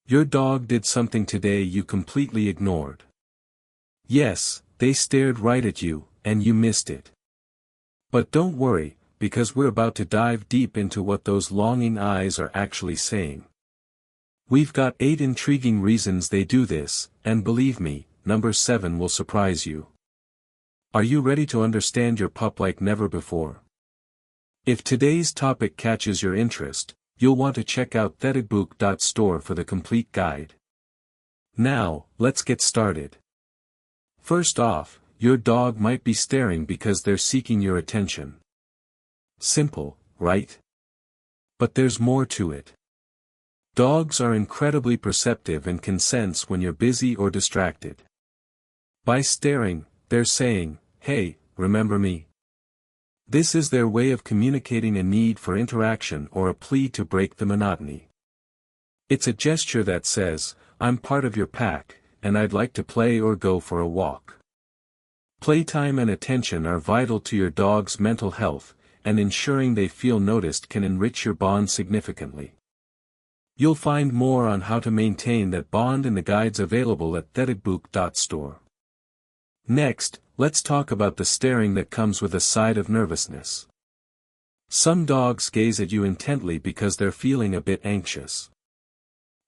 Your dog did something today you completely ignored. Yes, they stared right at you, and you missed it. But don't worry, because we're about to dive deep into what those longing eyes are actually saying. We've got 8 intriguing reasons they do this, and believe me, number 7 will surprise you. Are you ready to understand your pup like never before? If today's topic catches your interest, you'll want to check out thetigbook.store for the complete guide. Now, let's get started. First off, your dog might be staring because they're seeking your attention. Simple, right? But there's more to it. Dogs are incredibly perceptive and can sense when you're busy or distracted. By staring, they're saying, "Hey, remember me?" This is their way of communicating a need for interaction or a plea to break the monotony. It's a gesture that says, "I'm part of your pack, and I'd like to play or go for a walk." Playtime and attention are vital to your dog's mental health, and ensuring they feel noticed can enrich your bond significantly. You'll find more on how to maintain that bond in the guides available at thetigbook.store. Next, let's talk about the staring that comes with a side of nervousness. Some dogs gaze at you intently because they're feeling a bit anxious.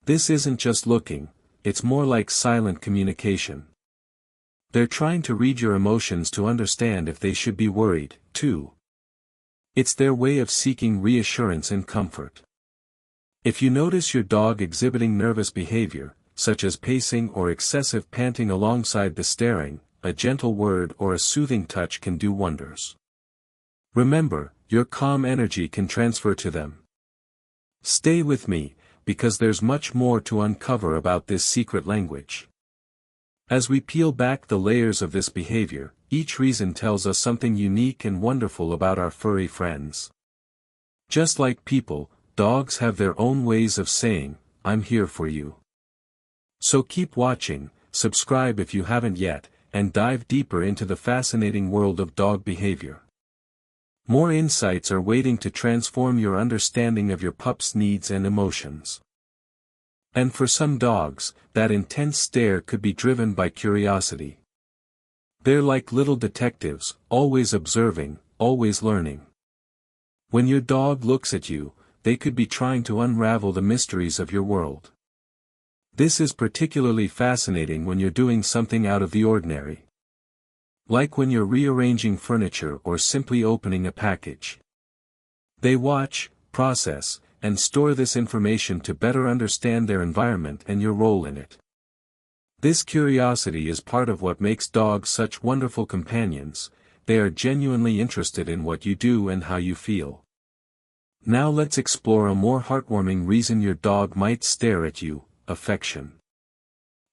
This isn't just looking, it's more like silent communication. They're trying to read your emotions to understand if they should be worried, too. It's their way of seeking reassurance and comfort. If you notice your dog exhibiting nervous behavior, such as pacing or excessive panting alongside the staring, a gentle word or a soothing touch can do wonders. Remember, your calm energy can transfer to them. Stay with me, because there's much more to uncover about this secret language. As we peel back the layers of this behavior, each reason tells us something unique and wonderful about our furry friends. Just like people, dogs have their own ways of saying, "I'm here for you." So keep watching, subscribe if you haven't yet, and dive deeper into the fascinating world of dog behavior. More insights are waiting to transform your understanding of your pup's needs and emotions. And for some dogs, that intense stare could be driven by curiosity. They're like little detectives, always observing, always learning. When your dog looks at you, they could be trying to unravel the mysteries of your world. This is particularly fascinating when you're doing something out of the ordinary. Like when you're rearranging furniture or simply opening a package. They watch, process, and store this information to better understand their environment and your role in it. This curiosity is part of what makes dogs such wonderful companions. They are genuinely interested in what you do and how you feel. Now let's explore a more heartwarming reason your dog might stare at you: affection.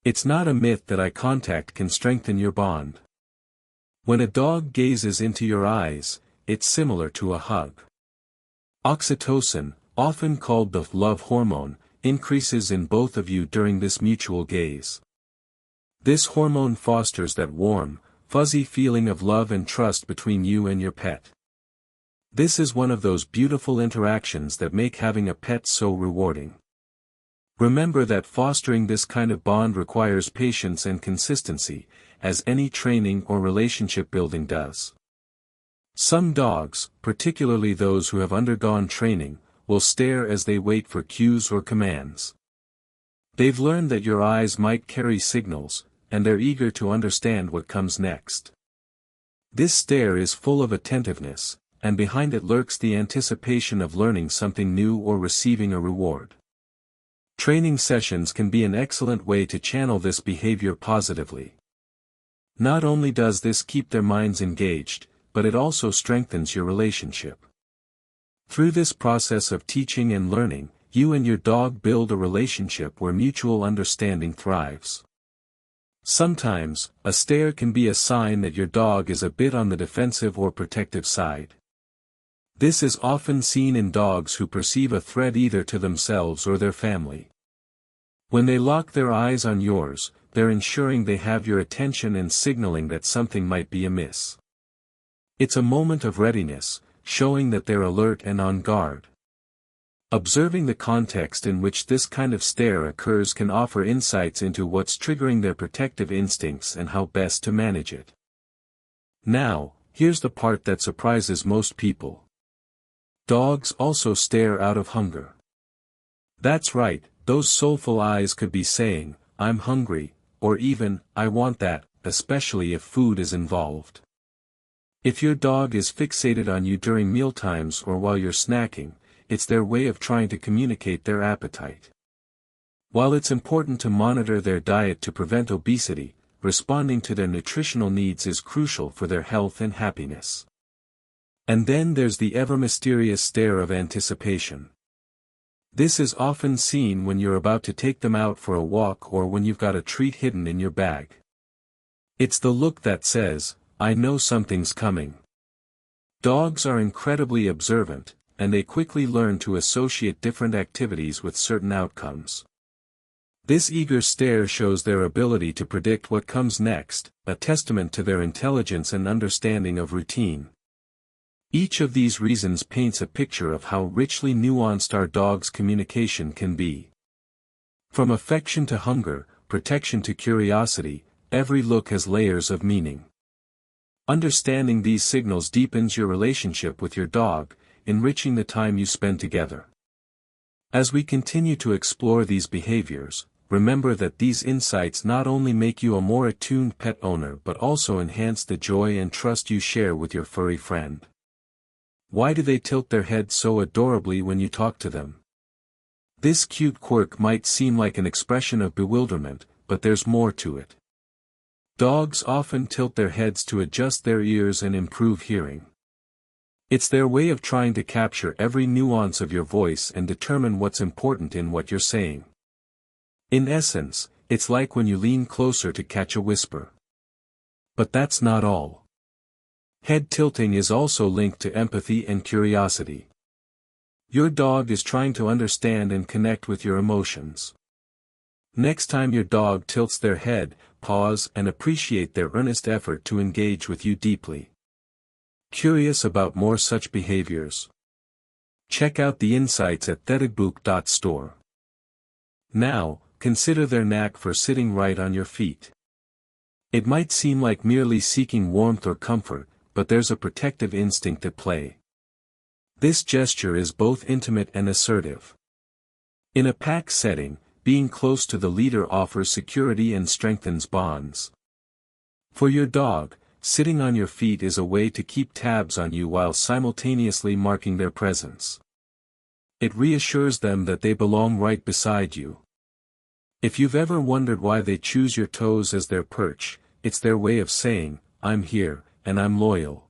It's not a myth that eye contact can strengthen your bond. When a dog gazes into your eyes, it's similar to a hug. Oxytocin, often called the love hormone, increases in both of you during this mutual gaze. This hormone fosters that warm, fuzzy feeling of love and trust between you and your pet. This is one of those beautiful interactions that make having a pet so rewarding. Remember that fostering this kind of bond requires patience and consistency, as any training or relationship building does. Some dogs, particularly those who have undergone training, will stare as they wait for cues or commands. They've learned that your eyes might carry signals, and they're eager to understand what comes next. This stare is full of attentiveness, and behind it lurks the anticipation of learning something new or receiving a reward. Training sessions can be an excellent way to channel this behavior positively. Not only does this keep their minds engaged, but it also strengthens your relationship. Through this process of teaching and learning, you and your dog build a relationship where mutual understanding thrives. Sometimes, a stare can be a sign that your dog is a bit on the defensive or protective side. This is often seen in dogs who perceive a threat either to themselves or their family. When they lock their eyes on yours, they're ensuring they have your attention and signaling that something might be amiss. It's a moment of readiness, showing that they're alert and on guard. Observing the context in which this kind of stare occurs can offer insights into what's triggering their protective instincts and how best to manage it. Now, here's the part that surprises most people. Dogs also stare out of hunger. That's right, those soulful eyes could be saying, "I'm hungry," or even, "I want that," especially if food is involved. If your dog is fixated on you during mealtimes or while you're snacking, it's their way of trying to communicate their appetite. While it's important to monitor their diet to prevent obesity, responding to their nutritional needs is crucial for their health and happiness. And then there's the ever-mysterious stare of anticipation. This is often seen when you're about to take them out for a walk or when you've got a treat hidden in your bag. It's the look that says, "I know something's coming." Dogs are incredibly observant, and they quickly learn to associate different activities with certain outcomes. This eager stare shows their ability to predict what comes next, a testament to their intelligence and understanding of routine. Each of these reasons paints a picture of how richly nuanced our dog's communication can be. From affection to hunger, protection to curiosity, every look has layers of meaning. Understanding these signals deepens your relationship with your dog, enriching the time you spend together. As we continue to explore these behaviors, remember that these insights not only make you a more attuned pet owner but also enhance the joy and trust you share with your furry friend. Why do they tilt their heads so adorably when you talk to them? This cute quirk might seem like an expression of bewilderment, but there's more to it. Dogs often tilt their heads to adjust their ears and improve hearing. It's their way of trying to capture every nuance of your voice and determine what's important in what you're saying. In essence, it's like when you lean closer to catch a whisper. But that's not all. Head tilting is also linked to empathy and curiosity. Your dog is trying to understand and connect with your emotions. Next time your dog tilts their head, pause and appreciate their earnest effort to engage with you deeply. Curious about more such behaviors? Check out the insights at deepen.store. Now, consider their knack for sitting right on your feet. It might seem like merely seeking warmth or comfort, but there's a protective instinct at play. This gesture is both intimate and assertive. In a pack setting, being close to the leader offers security and strengthens bonds. For your dog, sitting on your feet is a way to keep tabs on you while simultaneously marking their presence. It reassures them that they belong right beside you. If you've ever wondered why they choose your toes as their perch, it's their way of saying, "I'm here, and I'm loyal."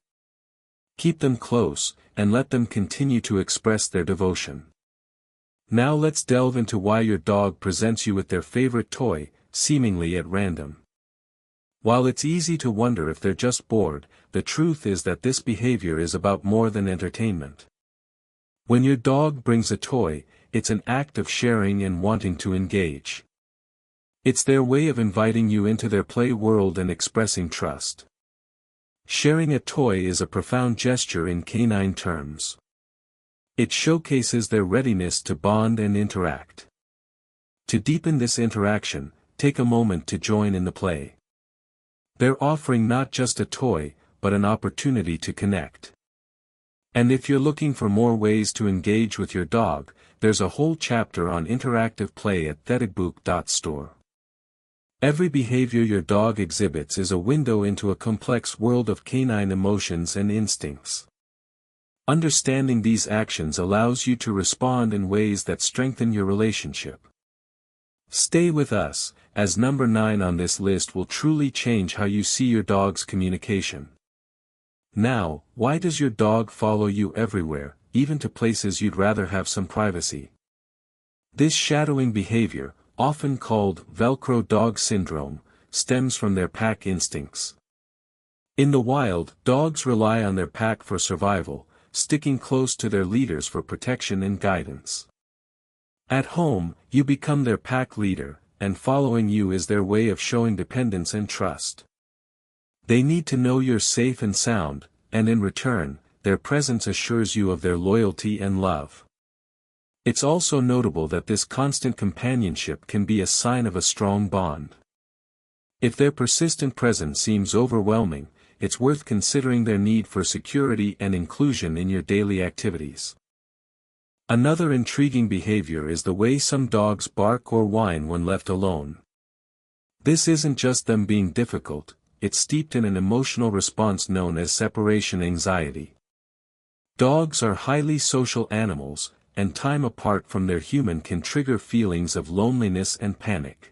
Keep them close, and let them continue to express their devotion. Now let's delve into why your dog presents you with their favorite toy, seemingly at random. While it's easy to wonder if they're just bored, the truth is that this behavior is about more than entertainment. When your dog brings a toy, it's an act of sharing and wanting to engage. It's their way of inviting you into their play world and expressing trust. Sharing a toy is a profound gesture in canine terms. It showcases their readiness to bond and interact. To deepen this interaction, take a moment to join in the play. They're offering not just a toy, but an opportunity to connect. And if you're looking for more ways to engage with your dog, there's a whole chapter on interactive play at deepen.store. Every behavior your dog exhibits is a window into a complex world of canine emotions and instincts. Understanding these actions allows you to respond in ways that strengthen your relationship. Stay with us, as number 9 on this list will truly change how you see your dog's communication. Now, why does your dog follow you everywhere, even to places you'd rather have some privacy? This shadowing behavior, often called Velcro dog syndrome, stems from their pack instincts. In the wild, dogs rely on their pack for survival, sticking close to their leaders for protection and guidance. At home, you become their pack leader, and following you is their way of showing dependence and trust. They need to know you're safe and sound, and in return, their presence assures you of their loyalty and love. It's also notable that this constant companionship can be a sign of a strong bond. If their persistent presence seems overwhelming, it's worth considering their need for security and inclusion in your daily activities. Another intriguing behavior is the way some dogs bark or whine when left alone. This isn't just them being difficult, it's steeped in an emotional response known as separation anxiety. Dogs are highly social animals, and time apart from their human can trigger feelings of loneliness and panic.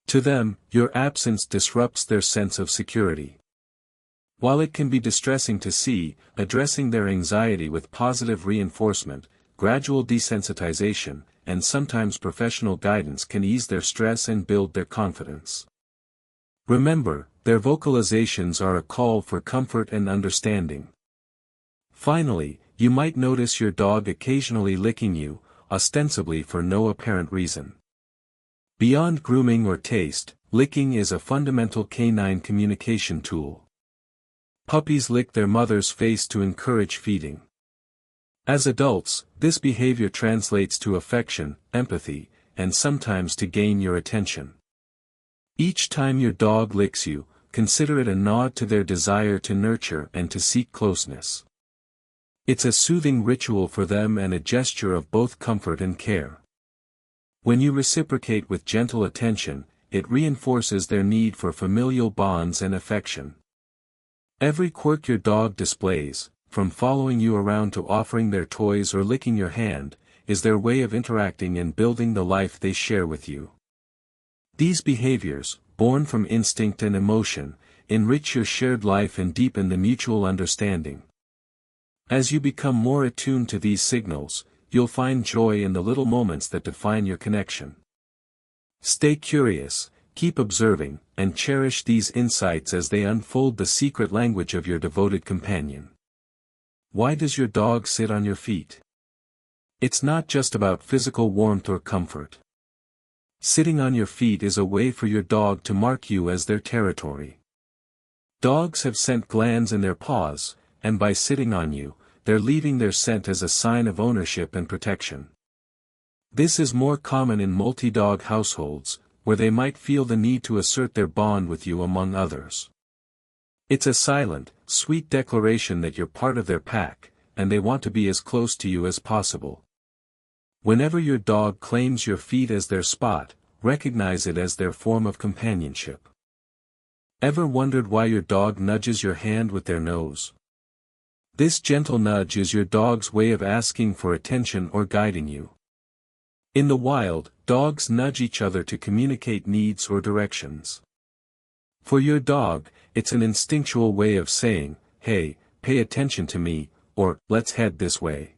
To them, your absence disrupts their sense of security. While it can be distressing to see, addressing their anxiety with positive reinforcement, gradual desensitization, and sometimes professional guidance can ease their stress and build their confidence. Remember, their vocalizations are a call for comfort and understanding. Finally, you might notice your dog occasionally licking you, ostensibly for no apparent reason. Beyond grooming or taste, licking is a fundamental canine communication tool. Puppies lick their mother's face to encourage feeding. As adults, this behavior translates to affection, empathy, and sometimes to gain your attention. Each time your dog licks you, consider it a nod to their desire to nurture and to seek closeness. It's a soothing ritual for them and a gesture of both comfort and care. When you reciprocate with gentle attention, it reinforces their need for familial bonds and affection. Every quirk your dog displays, from following you around to offering their toys or licking your hand, is their way of interacting and building the life they share with you. These behaviors, born from instinct and emotion, enrich your shared life and deepen the mutual understanding. As you become more attuned to these signals, you'll find joy in the little moments that define your connection. Stay curious, keep observing, and cherish these insights as they unfold the secret language of your devoted companion. Why does your dog sit on your feet? It's not just about physical warmth or comfort. Sitting on your feet is a way for your dog to mark you as their territory. Dogs have scent glands in their paws, and by sitting on you, they're leaving their scent as a sign of ownership and protection. This is more common in multi-dog households, where they might feel the need to assert their bond with you among others. It's a silent, sweet declaration that you're part of their pack, and they want to be as close to you as possible. Whenever your dog claims your feet as their spot, recognize it as their form of companionship. Ever wondered why your dog nudges your hand with their nose? This gentle nudge is your dog's way of asking for attention or guiding you. In the wild, dogs nudge each other to communicate needs or directions. For your dog, it's an instinctual way of saying, "Hey, pay attention to me," or "Let's head this way."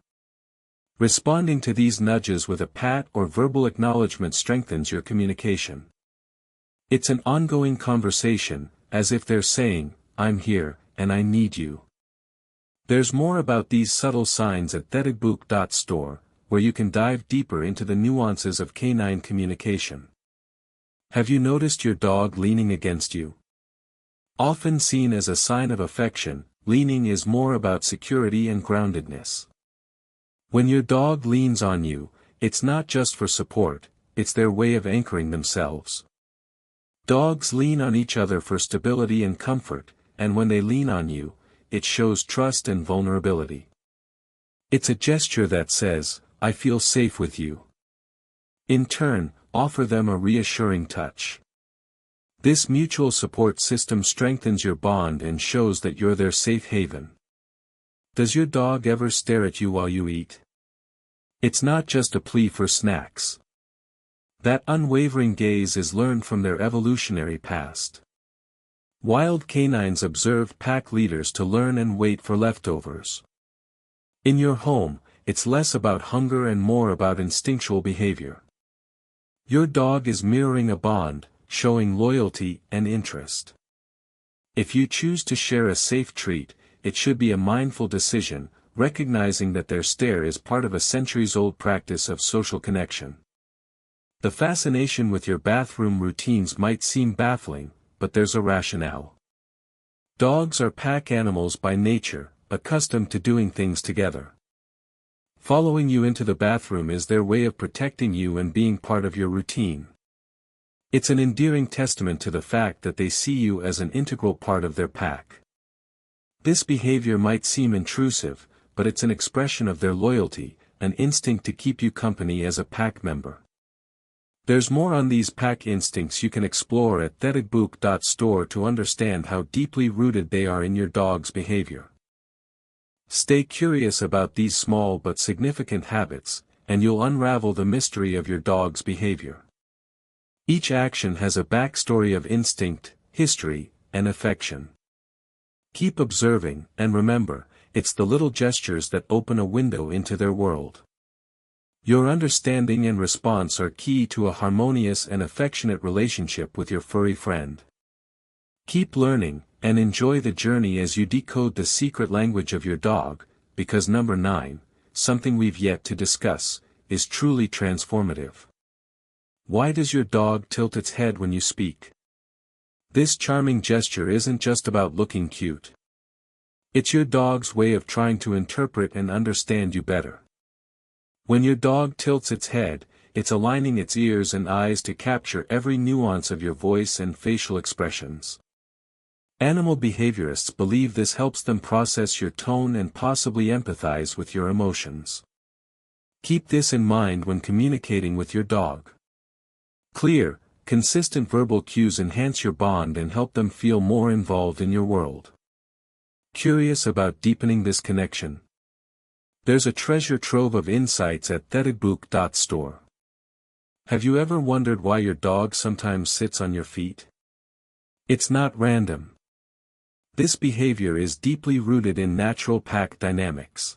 Responding to these nudges with a pat or verbal acknowledgement strengthens your communication. It's an ongoing conversation, as if they're saying, "I'm here, and I need you." There's more about these subtle signs at thetabook.store, where you can dive deeper into the nuances of canine communication. Have you noticed your dog leaning against you? Often seen as a sign of affection, leaning is more about security and groundedness. When your dog leans on you, it's not just for support, it's their way of anchoring themselves. Dogs lean on each other for stability and comfort, and when they lean on you, it shows trust and vulnerability. It's a gesture that says, "I feel safe with you." In turn, offer them a reassuring touch. This mutual support system strengthens your bond and shows that you're their safe haven. Does your dog ever stare at you while you eat? It's not just a plea for snacks. That unwavering gaze is learned from their evolutionary past. Wild canines observed pack leaders to learn and wait for leftovers. In your home, it's less about hunger and more about instinctual behavior. Your dog is mirroring a bond, showing loyalty and interest. If you choose to share a safe treat, it should be a mindful decision, recognizing that their stare is part of a centuries-old practice of social connection. The fascination with your bathroom routines might seem baffling, but there's a rationale. Dogs are pack animals by nature, accustomed to doing things together. Following you into the bathroom is their way of protecting you and being part of your routine. It's an endearing testament to the fact that they see you as an integral part of their pack. This behavior might seem intrusive, but it's an expression of their loyalty, an instinct to keep you company as a pack member. There's more on these pack instincts you can explore at deepen.store to understand how deeply rooted they are in your dog's behavior. Stay curious about these small but significant habits, and you'll unravel the mystery of your dog's behavior. Each action has a backstory of instinct, history, and affection. Keep observing, and remember, it's the little gestures that open a window into their world. Your understanding and response are key to a harmonious and affectionate relationship with your furry friend. Keep learning, and enjoy the journey as you decode the secret language of your dog, because number 9, something we've yet to discuss, is truly transformative. Why does your dog tilt its head when you speak? This charming gesture isn't just about looking cute. It's your dog's way of trying to interpret and understand you better. When your dog tilts its head, it's aligning its ears and eyes to capture every nuance of your voice and facial expressions. Animal behaviorists believe this helps them process your tone and possibly empathize with your emotions. Keep this in mind when communicating with your dog. Clear, consistent verbal cues enhance your bond and help them feel more involved in your world. Curious about deepening this connection? There's a treasure trove of insights at deepen.store. Have you ever wondered why your dog sometimes sits on your feet? It's not random. This behavior is deeply rooted in natural pack dynamics.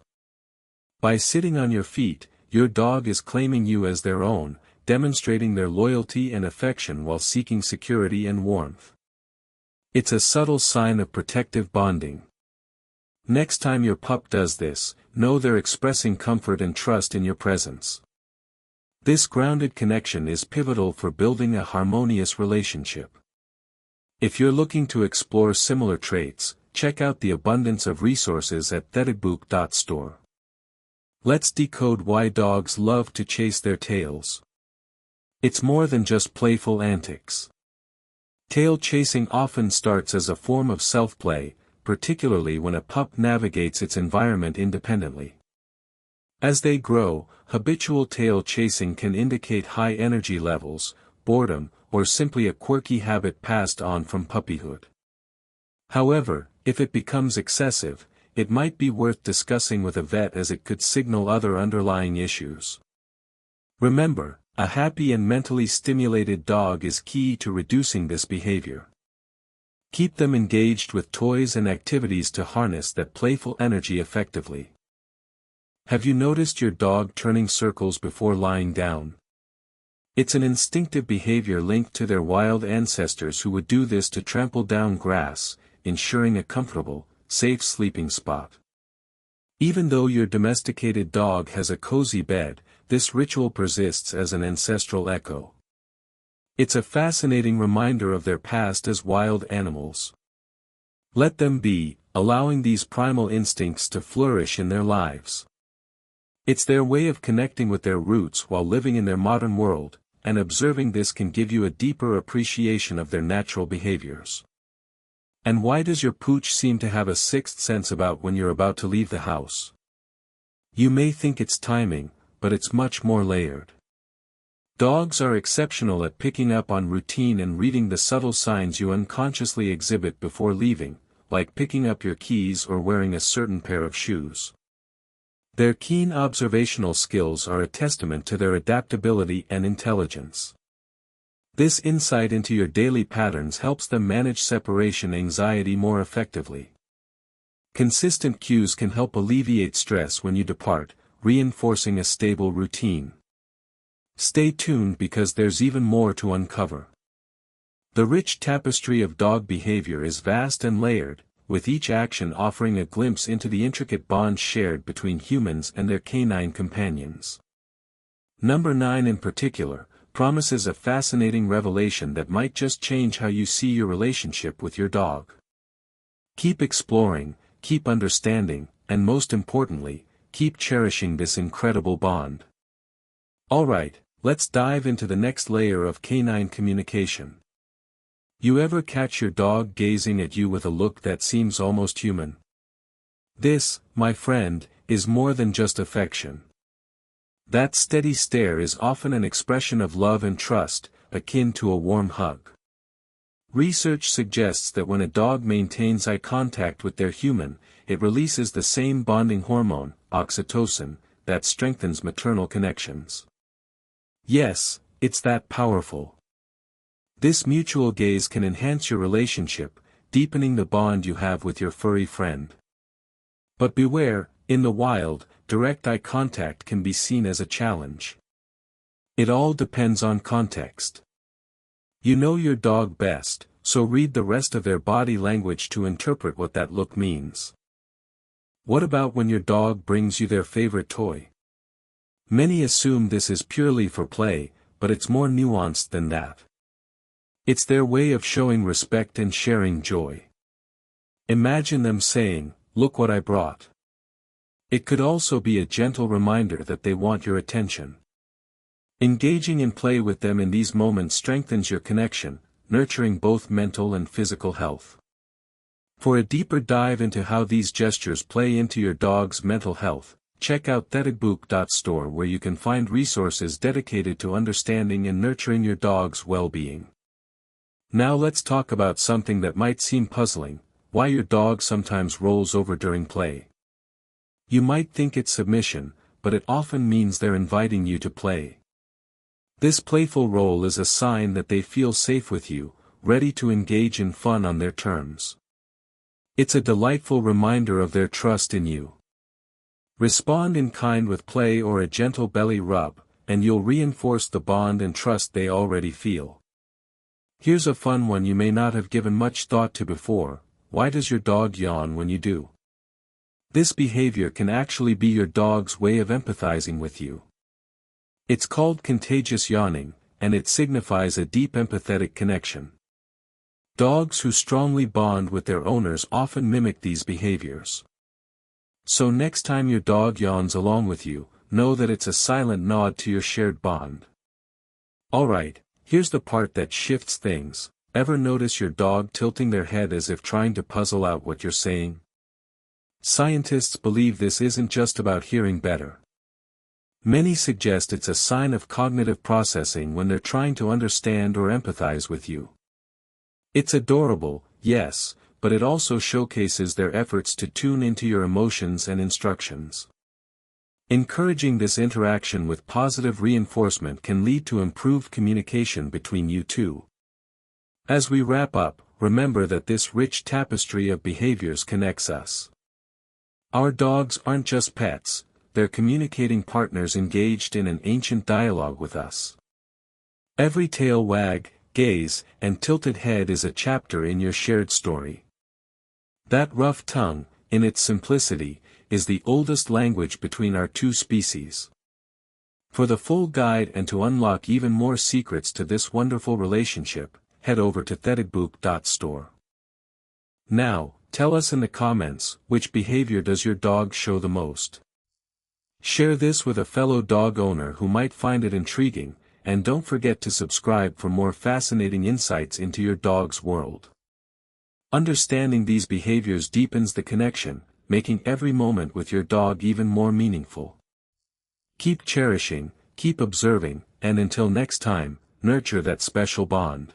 By sitting on your feet, your dog is claiming you as their own, demonstrating their loyalty and affection while seeking security and warmth. It's a subtle sign of protective bonding. Next time your pup does this, know they're expressing comfort and trust in your presence. This grounded connection is pivotal for building a harmonious relationship. If you're looking to explore similar traits, check out the abundance of resources at deepen.store. Let's decode why dogs love to chase their tails. It's more than just playful antics. Tail chasing often starts as a form of self-play, particularly when a pup navigates its environment independently. As they grow, habitual tail chasing can indicate high energy levels, boredom, or simply a quirky habit passed on from puppyhood. However, if it becomes excessive, it might be worth discussing with a vet as it could signal other underlying issues. Remember, a happy and mentally stimulated dog is key to reducing this behavior. Keep them engaged with toys and activities to harness that playful energy effectively. Have you noticed your dog turning circles before lying down? It's an instinctive behavior linked to their wild ancestors who would do this to trample down grass, ensuring a comfortable, safe sleeping spot. Even though your domesticated dog has a cozy bed, this ritual persists as an ancestral echo. It's a fascinating reminder of their past as wild animals. Let them be, allowing these primal instincts to flourish in their lives. It's their way of connecting with their roots while living in their modern world, and observing this can give you a deeper appreciation of their natural behaviors. And why does your pooch seem to have a sixth sense about when you're about to leave the house? You may think it's timing, but it's much more layered. Dogs are exceptional at picking up on routine and reading the subtle signs you unconsciously exhibit before leaving, like picking up your keys or wearing a certain pair of shoes. Their keen observational skills are a testament to their adaptability and intelligence. This insight into your daily patterns helps them manage separation anxiety more effectively. Consistent cues can help alleviate stress when you depart, reinforcing a stable routine. Stay tuned because there's even more to uncover. The rich tapestry of dog behavior is vast and layered, with each action offering a glimpse into the intricate bonds shared between humans and their canine companions. Number 9 in particular, promises a fascinating revelation that might just change how you see your relationship with your dog. Keep exploring, keep understanding, and most importantly, keep cherishing this incredible bond. Alright, let's dive into the next layer of canine communication. You ever catch your dog gazing at you with a look that seems almost human? This, my friend, is more than just affection. That steady stare is often an expression of love and trust, akin to a warm hug. Research suggests that when a dog maintains eye contact with their human, it releases the same bonding hormone, oxytocin, that strengthens maternal connections. Yes, it's that powerful. This mutual gaze can enhance your relationship, deepening the bond you have with your furry friend. But beware, in the wild, direct eye contact can be seen as a challenge. It all depends on context. You know your dog best, so read the rest of their body language to interpret what that look means. What about when your dog brings you their favorite toy? Many assume this is purely for play, but it's more nuanced than that. It's their way of showing respect and sharing joy. Imagine them saying, "Look what I brought." It could also be a gentle reminder that they want your attention. Engaging in play with them in these moments strengthens your connection, nurturing both mental and physical health. For a deeper dive into how these gestures play into your dog's mental health, check out thetigbook.store, where you can find resources dedicated to understanding and nurturing your dog's well-being. Now let's talk about something that might seem puzzling: why your dog sometimes rolls over during play. You might think it's submission, but it often means they're inviting you to play. This playful roll is a sign that they feel safe with you, ready to engage in fun on their terms. It's a delightful reminder of their trust in you. Respond in kind with play or a gentle belly rub, and you'll reinforce the bond and trust they already feel. Here's a fun one you may not have given much thought to before: why does your dog yawn when you do? This behavior can actually be your dog's way of empathizing with you. It's called contagious yawning, and it signifies a deep empathetic connection. Dogs who strongly bond with their owners often mimic these behaviors. So next time your dog yawns along with you, know that it's a silent nod to your shared bond. Alright, here's the part that shifts things. Ever notice your dog tilting their head as if trying to puzzle out what you're saying? Scientists believe this isn't just about hearing better. Many suggest it's a sign of cognitive processing when they're trying to understand or empathize with you. It's adorable, yes, but it also showcases their efforts to tune into your emotions and instructions. Encouraging this interaction with positive reinforcement can lead to improved communication between you two. As we wrap up, remember that this rich tapestry of behaviors connects us. Our dogs aren't just pets, they're communicating partners engaged in an ancient dialogue with us. Every tail wag, gaze, and tilted head is a chapter in your shared story. That rough tongue, in its simplicity, is the oldest language between our two species. For the full guide and to unlock even more secrets to this wonderful relationship, head over to thetigbook.store. Now, tell us in the comments, which behavior does your dog show the most? Share this with a fellow dog owner who might find it intriguing, and don't forget to subscribe for more fascinating insights into your dog's world. Understanding these behaviors deepens the connection, making every moment with your dog even more meaningful. Keep cherishing, keep observing, and until next time, nurture that special bond.